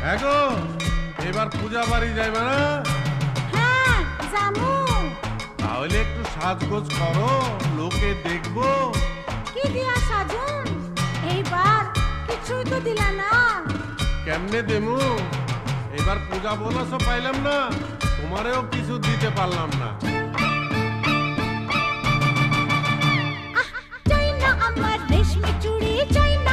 হ্যাঁ গো, এবার পূজা বাড়ি যাইবে না? হ্যাঁ জামু। তাহলে একটু সাজগোজ করো, লোকে দেখবো। কি দিয়া সাজুন? এইবার কিছুই তো দিলা না। কেমনে দেমু? এবার পূজা বোনাসও পাইলাম না, তোমারেও কিছু দিতে পারলাম না। চাই না আমার রেশমি চুড়ি, চাই না